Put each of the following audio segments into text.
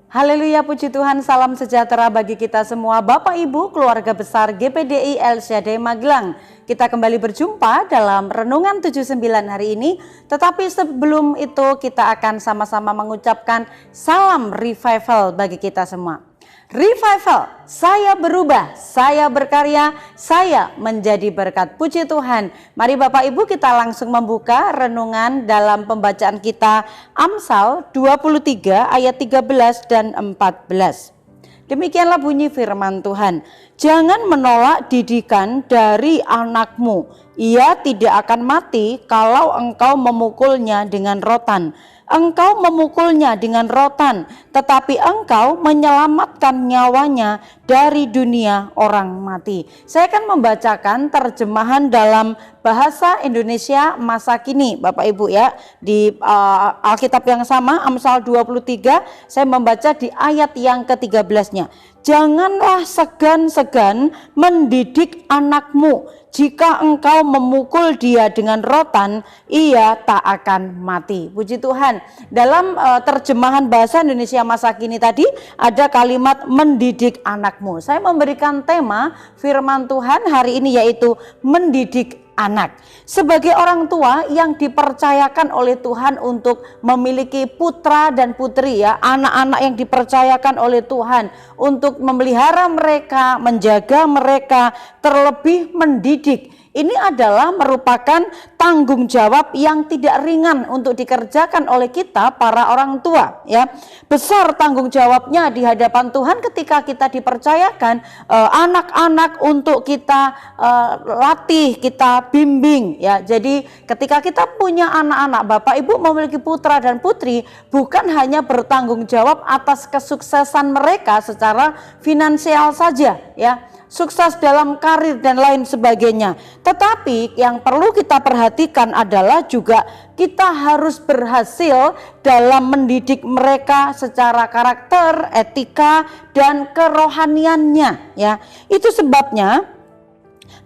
Haleluya, puji Tuhan, salam sejahtera bagi kita semua, Bapak Ibu, keluarga besar GPDI El Shaddai Magelang. Kita kembali berjumpa dalam Renungan 79 hari ini, tetapi sebelum itu kita akan sama-sama mengucapkan salam revival bagi kita semua. Revival, saya berubah, saya berkarya, saya menjadi berkat. Puji Tuhan. Mari Bapak Ibu kita langsung membuka renungan dalam pembacaan kita Amsal 23 ayat 13 dan 14. Demikianlah bunyi firman Tuhan. Jangan menolak didikan dari anakmu. Ia tidak akan mati kalau engkau memukulnya dengan rotan. Engkau memukulnya dengan rotan, tetapi engkau menyelamatkan nyawanya dari dunia orang mati. Saya akan membacakan terjemahan dalam bahasa Indonesia masa kini, Bapak Ibu ya. Di Alkitab yang sama, Amsal 23, saya membaca di ayat yang ke-13-nya. Janganlah segan-segan mendidik anakmu. Jika engkau memukul dia dengan rotan, ia tak akan mati. Puji Tuhan. Dalam terjemahan bahasa Indonesia masa kini tadi ada kalimat mendidik anakmu. Saya memberikan tema firman Tuhan hari ini yaitu mendidik anak. Sebagai orang tua yang dipercayakan oleh Tuhan untuk memiliki putra dan putri ya, anak-anak yang dipercayakan oleh Tuhan untuk memelihara mereka, menjaga mereka, terlebih mendidik. Ini adalah merupakan tanggung jawab yang tidak ringan untuk dikerjakan oleh kita para orang tua ya. Besar tanggung jawabnya di hadapan Tuhan ketika kita dipercayakan anak-anak untuk kita latih, kita bimbing ya. Jadi ketika kita punya anak-anak, Bapak Ibu memiliki putra dan putri, bukan hanya bertanggung jawab atas kesuksesan mereka secara finansial saja ya, sukses dalam karir dan lain sebagainya. Tetapi yang perlu kita perhatikan adalah juga kita harus berhasil dalam mendidik mereka secara karakter, etika, dan kerohaniannya ya. Itu sebabnya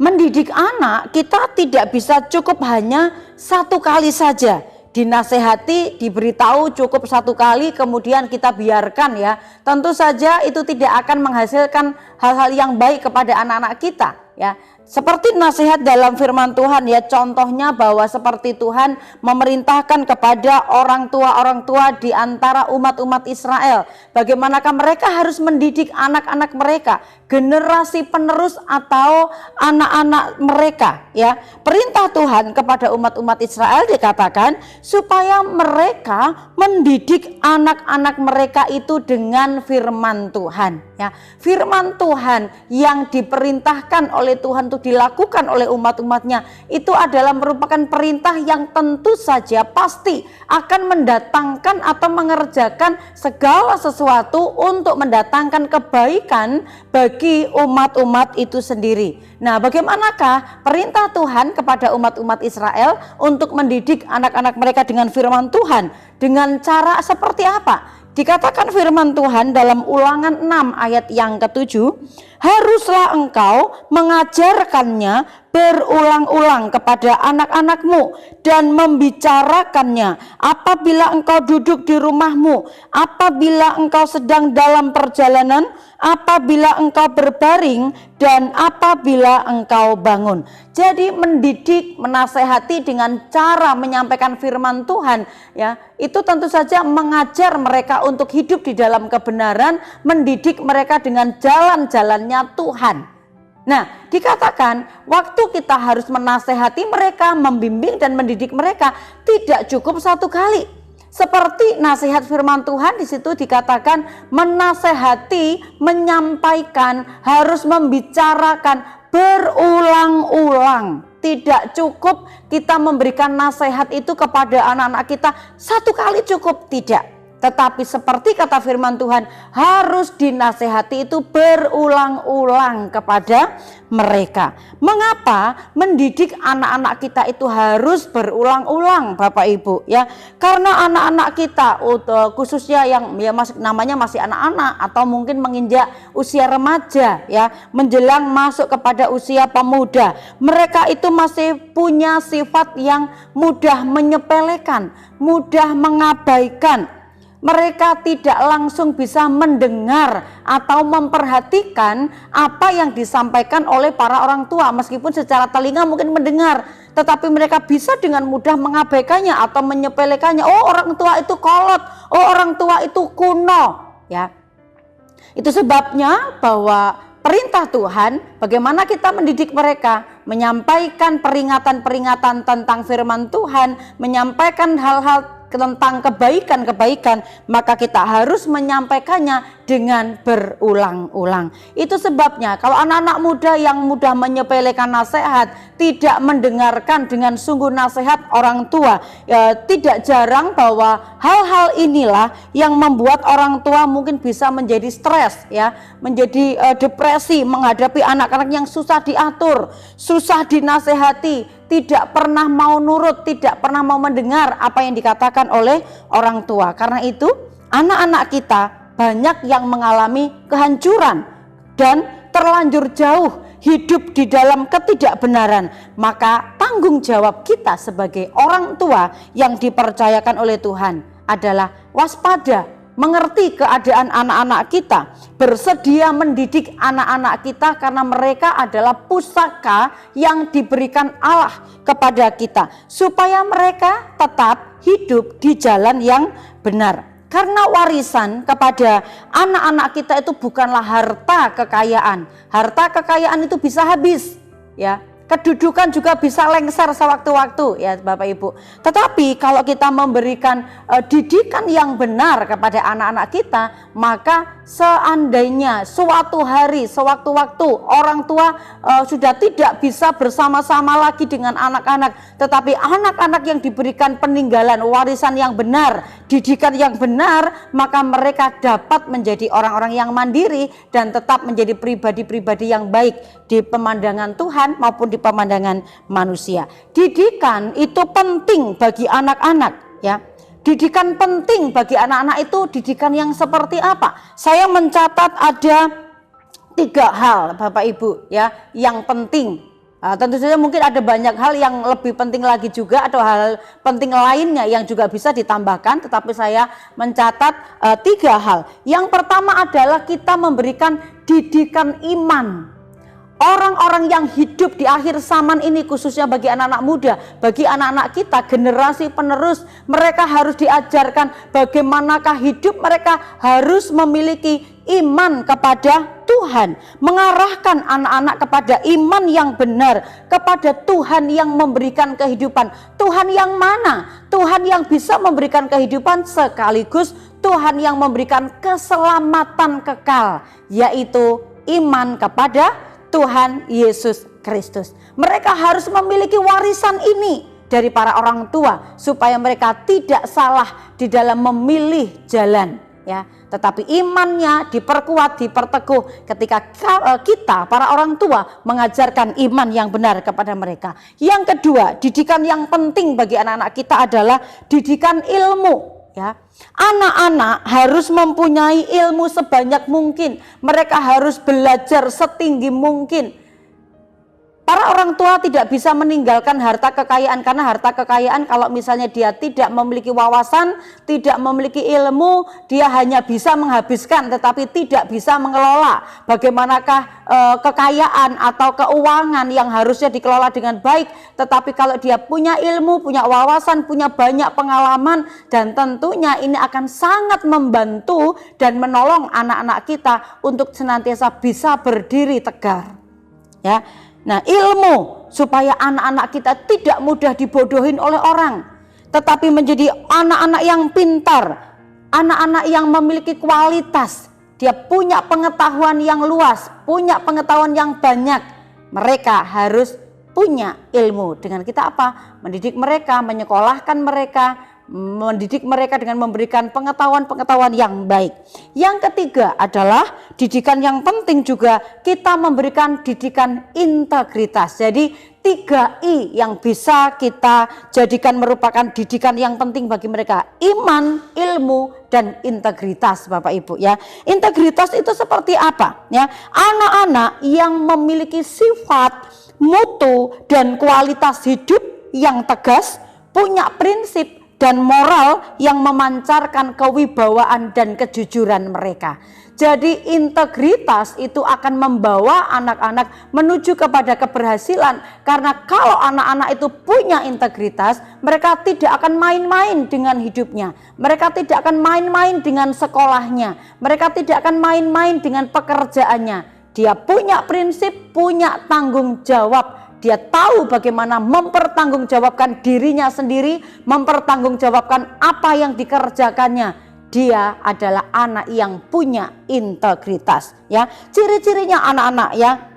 mendidik anak kita tidak bisa cukup hanya satu kali saja. Dinasehati, diberitahu cukup satu kali kemudian kita biarkan ya. Tentu saja itu tidak akan menghasilkan hal-hal yang baik kepada anak-anak kita ya. Seperti nasihat dalam firman Tuhan ya, contohnya bahwa seperti Tuhan memerintahkan kepada orang tua di antara umat-umat Israel, bagaimanakah mereka harus mendidik anak-anak mereka, generasi penerus atau anak-anak mereka ya. Perintah Tuhan kepada umat-umat Israel dikatakan supaya mereka mendidik anak-anak mereka itu dengan firman Tuhan ya. Firman Tuhan yang diperintahkan oleh Tuhan untuk dilakukan oleh umat-umatnya itu adalah merupakan perintah yang tentu saja pasti akan mendatangkan atau mengerjakan segala sesuatu untuk mendatangkan kebaikan bagi umat-umat itu sendiri. Nah, bagaimanakah perintah Tuhan kepada umat-umat Israel untuk mendidik anak-anak mereka dengan firman Tuhan? Dengan cara seperti apa? Dikatakan firman Tuhan dalam Ulangan 6 ayat yang ke-7, haruslah engkau mengajarkannya berulang-ulang kepada anak-anakmu dan membicarakannya apabila engkau duduk di rumahmu, apabila engkau sedang dalam perjalanan, apabila engkau berbaring, dan apabila engkau bangun. Jadi mendidik, menasehati dengan cara menyampaikan firman Tuhan ya, itu tentu saja mengajar mereka untuk hidup di dalam kebenaran, mendidik mereka dengan jalan-jalannya Tuhan. Nah, dikatakan waktu kita harus menasehati mereka, membimbing dan mendidik mereka tidak cukup satu kali. Seperti nasihat firman Tuhan di situ dikatakan menasehati, menyampaikan, harus membicarakan berulang-ulang. Tidak cukup kita memberikan nasihat itu kepada anak-anak kita satu kali cukup, tidak. Tetapi seperti kata firman Tuhan, harus dinasehati itu berulang-ulang kepada mereka. Mengapa mendidik anak-anak kita itu harus berulang-ulang, Bapak Ibu ya? Karena anak-anak kita khususnya yang ya namanya masih anak-anak atau mungkin menginjak usia remaja ya, menjelang masuk kepada usia pemuda, mereka itu masih punya sifat yang mudah menyepelekan, mudah mengabaikan. Mereka tidak langsung bisa mendengar atau memperhatikan apa yang disampaikan oleh para orang tua. Meskipun secara telinga mungkin mendengar, tetapi mereka bisa dengan mudah mengabaikannya atau menyepelekannya. Oh, orang tua itu kolot, oh orang tua itu kuno, ya. Itu sebabnya bahwa perintah Tuhan bagaimana kita mendidik mereka, menyampaikan peringatan-peringatan tentang firman Tuhan, menyampaikan hal-hal tentang kebaikan-kebaikan, maka kita harus menyampaikannya dengan berulang-ulang. Itu sebabnya kalau anak-anak muda yang mudah menyepelekan nasihat, tidak mendengarkan dengan sungguh nasihat orang tua, ya, tidak jarang bahwa hal-hal inilah yang membuat orang tua mungkin bisa menjadi stres, ya, menjadi depresi menghadapi anak-anak yang susah diatur, susah dinasehati, tidak pernah mau nurut, tidak pernah mau mendengar apa yang dikatakan oleh orang tua. Karena itu anak-anak kita banyak yang mengalami kehancuran dan terlanjur jauh hidup di dalam ketidakbenaran. Maka tanggung jawab kita sebagai orang tua yang dipercayakan oleh Tuhan adalah waspada, mengerti keadaan anak-anak kita, bersedia mendidik anak-anak kita karena mereka adalah pusaka yang diberikan Allah kepada kita supaya mereka tetap hidup di jalan yang benar. Karena warisan kepada anak-anak kita itu bukanlah harta kekayaan. Harta kekayaan itu bisa habis, ya. Kedudukan juga bisa lengser sewaktu-waktu, ya Bapak Ibu. Tetapi kalau kita memberikan didikan yang benar kepada anak-anak kita, maka seandainya suatu hari, sewaktu-waktu orang tua sudah tidak bisa bersama-sama lagi dengan anak-anak, tetapi anak-anak yang diberikan peninggalan warisan yang benar, didikan yang benar, maka mereka dapat menjadi orang-orang yang mandiri dan tetap menjadi pribadi-pribadi yang baik di pemandangan Tuhan maupun di pemandangan manusia. Didikan itu penting bagi anak-anak, ya. Didikan penting bagi anak-anak itu didikan yang seperti apa? Saya mencatat ada 3 hal Bapak Ibu, ya, yang penting. Tentu saja mungkin ada banyak hal yang lebih penting lagi juga atau hal penting lainnya yang juga bisa ditambahkan, tetapi saya mencatat 3 hal. Yang pertama adalah kita memberikan didikan iman. Orang-orang yang hidup di akhir zaman ini, khususnya bagi anak-anak muda, bagi anak-anak kita, generasi penerus, mereka harus diajarkan bagaimanakah hidup mereka harus memiliki iman kepada Tuhan, mengarahkan anak-anak kepada iman yang benar, kepada Tuhan yang memberikan kehidupan. Tuhan yang mana? Tuhan yang bisa memberikan kehidupan sekaligus Tuhan yang memberikan keselamatan kekal, yaitu iman kepada Tuhan Yesus Kristus. Mereka harus memiliki warisan ini dari para orang tua supaya mereka tidak salah di dalam memilih jalan, ya. Tetapi imannya diperkuat, diperteguh ketika kita para orang tua mengajarkan iman yang benar kepada mereka. Yang kedua, didikan yang penting bagi anak-anak kita adalah didikan ilmu. Ya, anak-anak harus mempunyai ilmu sebanyak mungkin. Mereka harus belajar setinggi mungkin. Para orang tua tidak bisa meninggalkan harta kekayaan, karena harta kekayaan kalau misalnya dia tidak memiliki wawasan, tidak memiliki ilmu, dia hanya bisa menghabiskan tetapi tidak bisa mengelola. Bagaimanakah kekayaan atau keuangan yang harusnya dikelola dengan baik, tetapi kalau dia punya ilmu, punya wawasan, punya banyak pengalaman, dan tentunya ini akan sangat membantu dan menolong anak-anak kita untuk senantiasa bisa berdiri tegar, ya. Nah, ilmu supaya anak-anak kita tidak mudah dibodohin oleh orang, tetapi menjadi anak-anak yang pintar, anak-anak yang memiliki kualitas. Dia punya pengetahuan yang luas, punya pengetahuan yang banyak. Mereka harus punya ilmu. Dengan kita apa? Mendidik mereka, menyekolahkan mereka, mendidik mereka dengan memberikan pengetahuan-pengetahuan yang baik. Yang ketiga adalah didikan yang penting juga, kita memberikan didikan integritas. Jadi 3I yang bisa kita jadikan merupakan didikan yang penting bagi mereka: iman, ilmu, dan integritas, Bapak Ibu, ya. Integritas itu seperti apa, ya? Anak-anak yang memiliki sifat, mutu, dan kualitas hidup yang tegas, punya prinsip, dan moral yang memancarkan kewibawaan dan kejujuran mereka. Jadi integritas itu akan membawa anak-anak menuju kepada keberhasilan. Karena kalau anak-anak itu punya integritas, mereka tidak akan main-main dengan hidupnya. Mereka tidak akan main-main dengan sekolahnya. Mereka tidak akan main-main dengan pekerjaannya. Dia punya prinsip, punya tanggung jawab. Dia tahu bagaimana mempertanggungjawabkan dirinya sendiri, mempertanggungjawabkan apa yang dikerjakannya. Dia adalah anak yang punya integritas, ya. Ciri-cirinya anak-anak ya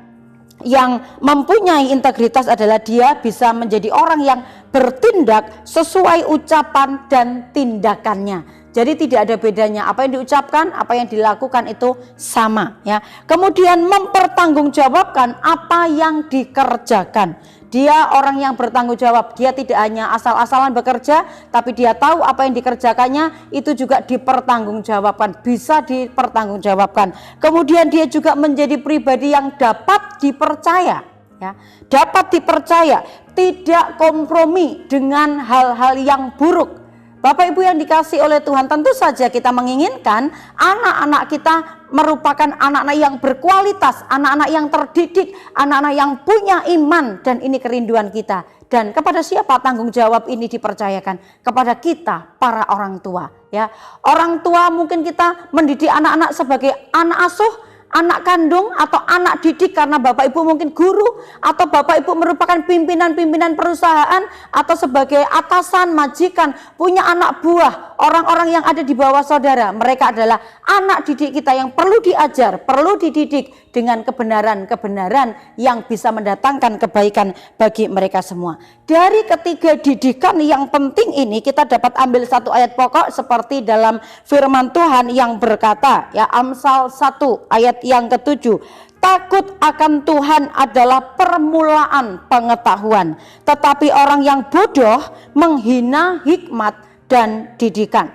yang mempunyai integritas adalah dia bisa menjadi orang yang bertindak sesuai ucapan dan tindakannya. Jadi tidak ada bedanya, apa yang diucapkan, apa yang dilakukan itu sama, ya. Kemudian mempertanggungjawabkan apa yang dikerjakan. Dia orang yang bertanggung jawab, dia tidak hanya asal-asalan bekerja, tapi dia tahu apa yang dikerjakannya itu juga dipertanggungjawabkan, bisa dipertanggungjawabkan. Kemudian dia juga menjadi pribadi yang dapat dipercaya, ya, dapat dipercaya, tidak kompromi dengan hal-hal yang buruk. Bapak Ibu yang dikasih oleh Tuhan, tentu saja kita menginginkan anak-anak kita merupakan anak-anak yang berkualitas, anak-anak yang terdidik, anak-anak yang punya iman, dan ini kerinduan kita. Dan kepada siapa tanggung jawab ini dipercayakan? Kepada kita, para orang tua, ya. Orang tua mungkin kita mendidik anak-anak sebagai anak asuh, anak kandung, atau anak didik karena Bapak Ibu mungkin guru, atau Bapak Ibu merupakan pimpinan-pimpinan perusahaan, atau sebagai atasan, majikan, punya anak buah, orang-orang yang ada di bawah saudara. Mereka adalah anak didik kita yang perlu diajar, perlu dididik dengan kebenaran-kebenaran yang bisa mendatangkan kebaikan bagi mereka semua. Dari ketiga didikan yang penting ini kita dapat ambil satu ayat pokok seperti dalam firman Tuhan yang berkata, ya, Amsal 1 ayat yang ke-7, takut akan Tuhan adalah permulaan pengetahuan, tetapi orang yang bodoh menghina hikmat dan didikan.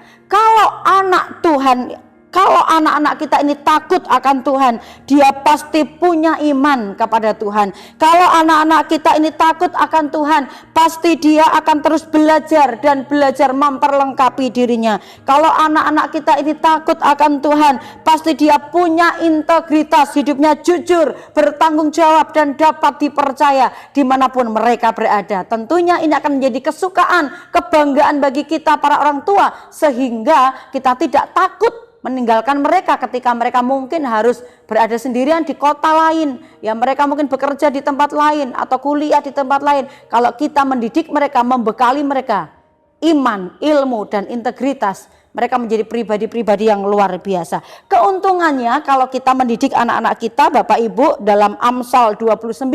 Kalau anak-anak kita ini takut akan Tuhan, dia pasti punya iman kepada Tuhan. Kalau anak-anak kita ini takut akan Tuhan, pasti dia akan terus belajar dan belajar memperlengkapi dirinya. Kalau anak-anak kita ini takut akan Tuhan, pasti dia punya integritas, hidupnya jujur, bertanggung jawab, dan dapat dipercaya dimanapun mereka berada. Tentunya ini akan menjadi kesukaan, kebanggaan bagi kita para orang tua, sehingga kita tidak takut meninggalkan mereka ketika mereka mungkin harus berada sendirian di kota lain, ya, mereka mungkin bekerja di tempat lain atau kuliah di tempat lain. Kalau kita mendidik mereka, membekali mereka iman, ilmu, dan integritas, mereka menjadi pribadi-pribadi yang luar biasa. Keuntungannya kalau kita mendidik anak-anak kita, Bapak Ibu, dalam Amsal 29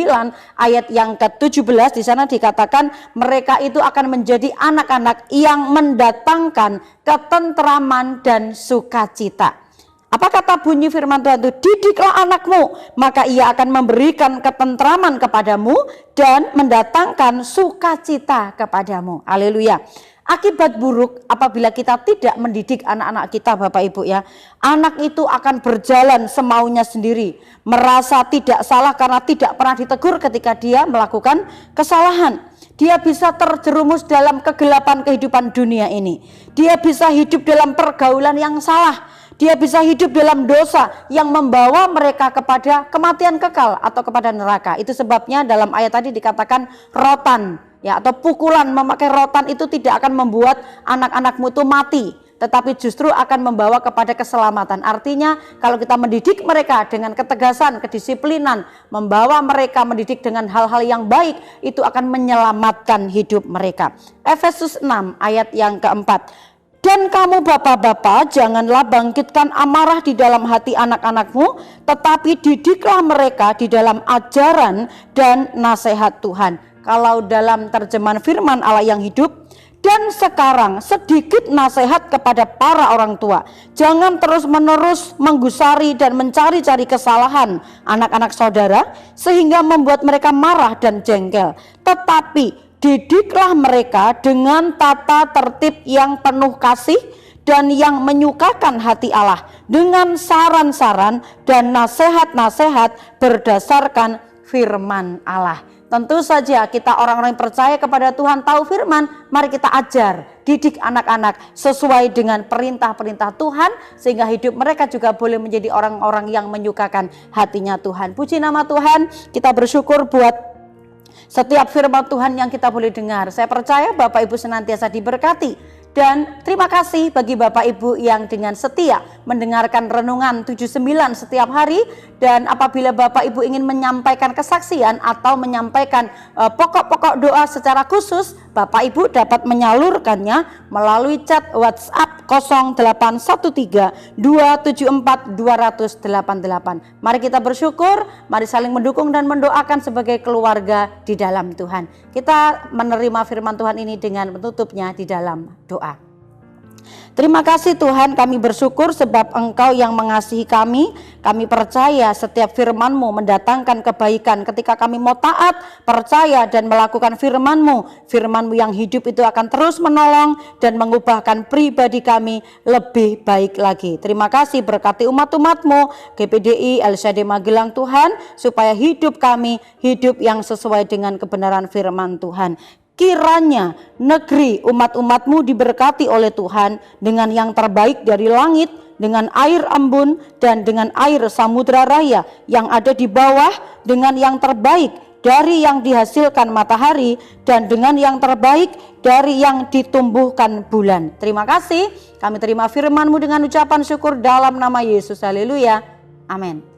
ayat yang ke-17 di sana dikatakan mereka itu akan menjadi anak-anak yang mendatangkan ketentraman dan sukacita. Apa kata bunyi firman Tuhan itu? Didiklah anakmu, maka ia akan memberikan ketentraman kepadamu dan mendatangkan sukacita kepadamu. Haleluya. Akibat buruk apabila kita tidak mendidik anak-anak kita, Bapak Ibu, ya, anak itu akan berjalan semaunya sendiri, merasa tidak salah karena tidak pernah ditegur ketika dia melakukan kesalahan. Dia bisa terjerumus dalam kegelapan kehidupan dunia ini. Dia bisa hidup dalam pergaulan yang salah. Dia bisa hidup dalam dosa yang membawa mereka kepada kematian kekal atau kepada neraka. Itu sebabnya dalam ayat tadi dikatakan rotan, ya, atau pukulan, memakai rotan itu tidak akan membuat anak-anakmu itu mati, tetapi justru akan membawa kepada keselamatan. Artinya kalau kita mendidik mereka dengan ketegasan, kedisiplinan, membawa mereka mendidik dengan hal-hal yang baik, itu akan menyelamatkan hidup mereka. Efesus 6 ayat yang keempat. Dan kamu bapak-bapak janganlah bangkitkan amarah di dalam hati anak-anakmu, tetapi didiklah mereka di dalam ajaran dan nasihat Tuhan. Kalau dalam terjemahan firman Allah yang hidup, dan sekarang sedikit nasihat kepada para orang tua. Jangan terus-menerus menggusari dan mencari-cari kesalahan anak-anak saudara sehingga membuat mereka marah dan jengkel. Tetapi didiklah mereka dengan tata tertib yang penuh kasih dan yang menyukakan hati Allah, dengan saran-saran dan nasihat-nasihat berdasarkan firman Allah. Tentu saja kita orang-orang yang percaya kepada Tuhan, tahu firman, mari kita ajar, didik anak-anak sesuai dengan perintah-perintah Tuhan, sehingga hidup mereka juga boleh menjadi orang-orang yang menyukakan hatinya Tuhan. Puji nama Tuhan, kita bersyukur buat setiap firman Tuhan yang kita boleh dengar. Saya percaya Bapak Ibu senantiasa diberkati. Dan terima kasih bagi Bapak Ibu yang dengan setia mendengarkan Renungan 79 setiap hari. Dan apabila Bapak Ibu ingin menyampaikan kesaksian atau menyampaikan pokok-pokok doa secara khusus, Bapak Ibu dapat menyalurkannya melalui chat WhatsApp 0813 274 20088. Mari kita bersyukur, mari saling mendukung dan mendoakan sebagai keluarga di dalam Tuhan. Kita menerima firman Tuhan ini dengan menutupnya di dalam doa. Terima kasih Tuhan, kami bersyukur sebab Engkau yang mengasihi kami. Kami percaya setiap firman-Mu mendatangkan kebaikan. Ketika kami mau taat, percaya dan melakukan firman-Mu, firman-Mu yang hidup itu akan terus menolong dan mengubahkan pribadi kami lebih baik lagi. Terima kasih, berkati umat-umat-Mu, GPDI LCD Magelang Tuhan, supaya hidup kami hidup yang sesuai dengan kebenaran firman Tuhan. Kiranya negeri umat-umat-Mu diberkati oleh Tuhan dengan yang terbaik dari langit, dengan air embun dan dengan air samudra raya yang ada di bawah, dengan yang terbaik dari yang dihasilkan matahari dan dengan yang terbaik dari yang ditumbuhkan bulan. Terima kasih, kami terima firman-Mu dengan ucapan syukur dalam nama Yesus. Haleluya. Amin.